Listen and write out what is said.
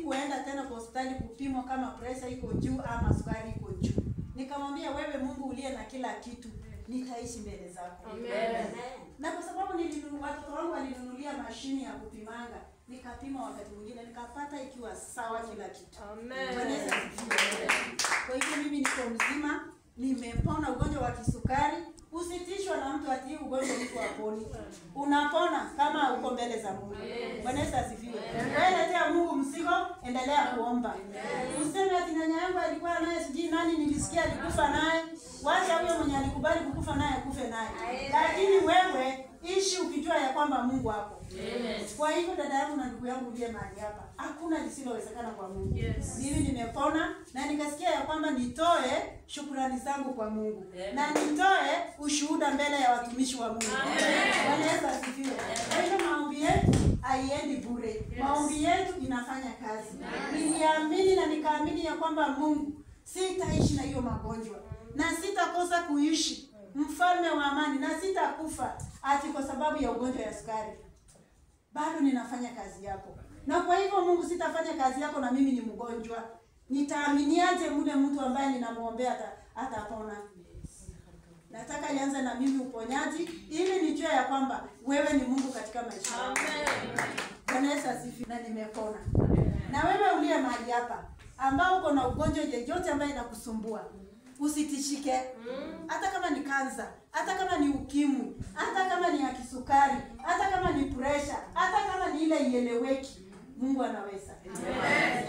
Sikuenda tena kwa hospitali kupimwa kama pressure iko juu ama sukari iko juu. Nikamwambia wewe Mungu uliye na kila kitu, nitaishi mbele zako. Amen. Na kwa sababu watoto wangu walinunulia mashini ya kupimanga, nikapima wakati mwingine nikapata ikiwa sawa kila kitu. Amen. Kwa hivyo mimi niko mzima, nimepona ugonjwa wa kisukari. Usitishwa na mtu ati ugonjwa uko haponi. Unapona kama uko mbele za Mungu. Bwana Yesu asifiwe. Wewe letea Mungu mzigo, endelea kuomba. Useme ati nyanya yangu alikuwa naye sijui nani nilisikia alikufa naye. Wacha huyo mwenye alikubali kukufa naye akufe naye. Lakini wewe ishi ukijua ya kwamba Mungu hapo. Kwa hivyo dada yangu na ndugu yangu ndiye mahali hapa, hakuna lisilowezekana kwa Mungu. Mimi nimepona na nikasikia ya kwamba nitoe shukrani zangu kwa Mungu. Na nitoe ushuhuda mbele ya watumishi wa Mungu. Bwana Yesu asifiwe. Kwa hivyo maombi yetu haiendi bure. Maombi yetu inafanya kazi. Niliamini na nikaamini ya kwamba Mungu, sitaishi na hiyo magonjwa na sitakosa kuishi mfalme wa amani na sitakufa ati kwa sababu ya ugonjwa ya sukari. Bado ninafanya kazi yako. Na kwa hivyo Mungu, sitafanya kazi yako na mimi ni mgonjwa. Nitaaminiaje yule mtu ambaye ninamuombea atapona? Nataka nianze na mimi uponyaji ili nijue ya kwamba wewe ni Mungu katika maisha yangu. Bwana Yesu asifiwe. Na nimepona. Na wewe uliye mahali hapa ambao uko na ugonjwa yeyote ambaye inakusumbua, usitishike. Hata kama ni kansa, hata kama ni ukimwi, hata kama ni ya kisukari, hata kama ni pressure, hata kama ni ile ieleweki, Mungu anaweza. Amen.